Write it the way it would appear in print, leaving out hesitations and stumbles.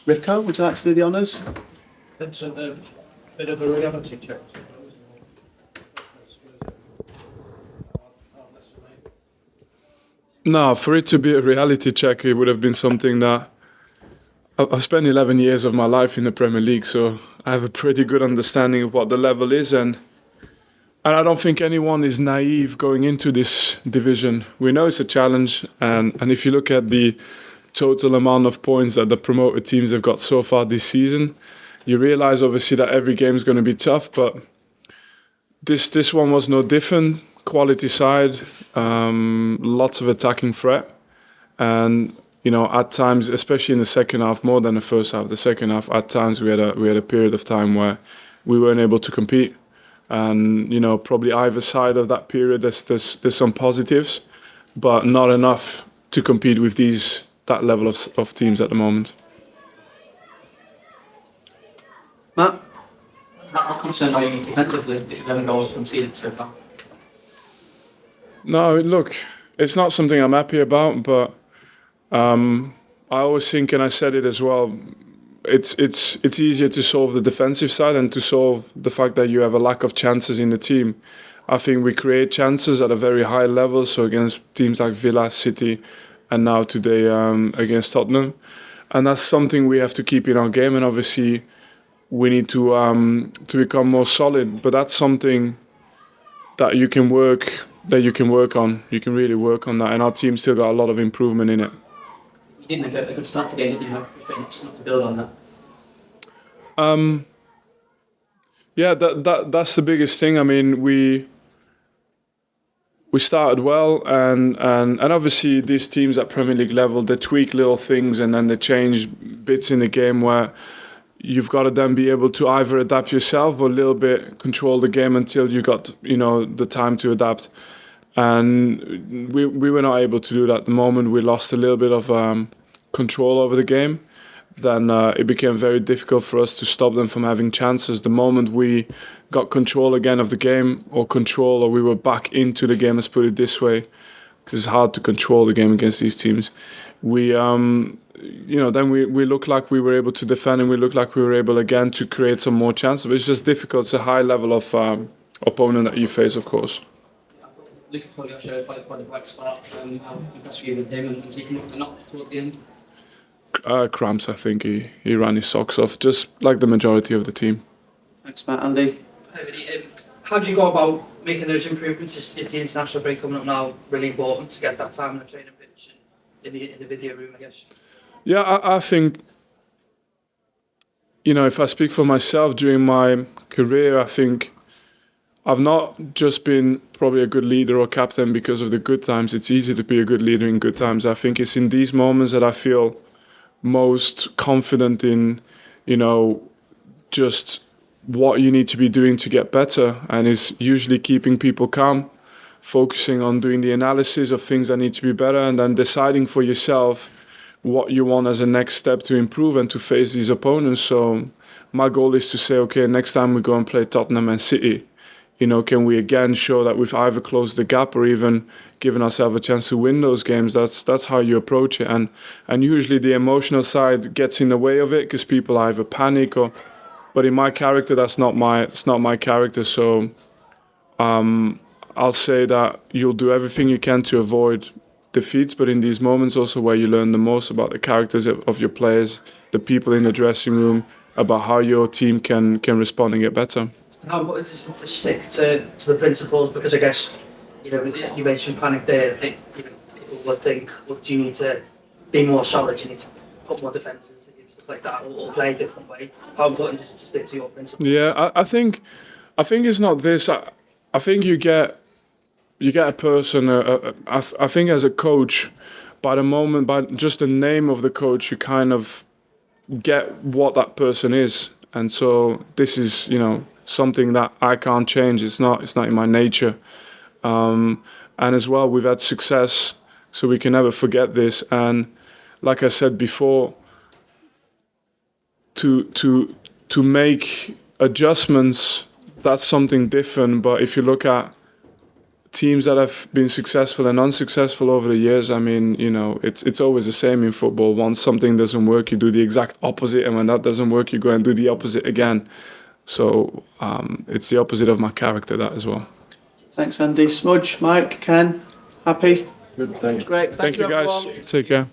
Rico, would you like to do the honours? It's a bit of a reality check. No, for it to be a reality check, it would have been something that I've spent 11 years of my life in the Premier League, so I have a pretty good understanding of what the level is, and I don't think anyone is naive going into this division. We know it's a challenge, and if you look at the total amount of points that the promoted teams have got so far this season, you realise obviously that every game is going to be tough, but this one was no different. Quality side, lots of attacking threat, and at times, especially in the second half, more than the first half, the second half, at times we had a period of time where we weren't able to compete, and probably either side of that period there's some positives, but not enough to compete with that level of teams at the moment. Matt? How concerned are you defensively with 11 goals conceded so far? No, look, it's not something I'm happy about, but I always think, and I said it as well, it's easier to solve the defensive side and to solve the fact that you have a lack of chances in the team. I think we create chances at a very high level, so against teams like Villa, City, and now today against Tottenham. And that's something we have to keep in our game, and obviously we need to become more solid, but that's something that you can work on. You can really work on that, and our team still got a lot of improvement in it. You did make a good start to the game, didn't you? Not to build on that. Yeah, that's the biggest thing. I mean, we started well, and obviously these teams at Premier League level, they tweak little things and then they change bits in the game where you've got to then be able to either adapt yourself or a little bit control the game until you got the time to adapt. And we were not able to do that. The moment we lost a little bit of control over the game, then it became very difficult for us to stop them from having chances. The moment we got control again of the game, or we were back into the game, let's put it this way, because it's hard to control the game against these teams. Then we looked like we were able to defend, and we looked like we were able again to create some more chances. But it's just difficult. It's a high level of opponent that you face, of course. Luka Kolia showed quite a bright spark. How impressed were you with him and taking up the knock toward the end? Cramps, I think he ran his socks off, just like the majority of the team. Thanks, Matt. Andy? How do you go about making those improvements? Is the international break coming up now really important to get that time on the training pitch and in the video room, I guess? Yeah, I think, if I speak for myself, during my career, I think I've not just been probably a good leader or captain because of the good times. It's easy to be a good leader in good times. I think it's in these moments that I feel most confident in, just what you need to be doing to get better. And it's usually keeping people calm, focusing on doing the analysis of things that need to be better, and then deciding for yourself what you want as a next step to improve and to face these opponents. So my goal is to say, okay, next time we go and play Tottenham and City, can we again show that we've either closed the gap or even given ourselves a chance to win those games? That's how you approach it. And usually the emotional side gets in the way of it because people either panic but in my character, it's not my character. So I'll say that you'll do everything you can to avoid defeats, but in these moments also where you learn the most about the characters of your players, the people in the dressing room, about how your team can respond and get better. How important is it to stick to the principles? Because I guess, you mentioned panic there. I think people would think, well, do you need to be more solid? Do you need to put more defence into teams, stuff like that, or play a different way? How important is it to stick to your principles? Yeah, I think it's not this. I think you get a person. I think as a coach, by just the name of the coach, you kind of get what that person is, and so this is something that I can't change. It's not in my nature. And as well, we've had success, so we can never forget this. And like I said before, to make adjustments, that's something different. But if you look at teams that have been successful and unsuccessful over the years, I mean, you know, it's always the same in football. Once something doesn't work, you do the exact opposite, and when that doesn't work, you go and do the opposite again. So it's the opposite of my character, that as well. Thanks, Andy. Smudge, Mike, Ken, happy? Good, thanks. Great. Thank you, guys. everyone. Take care.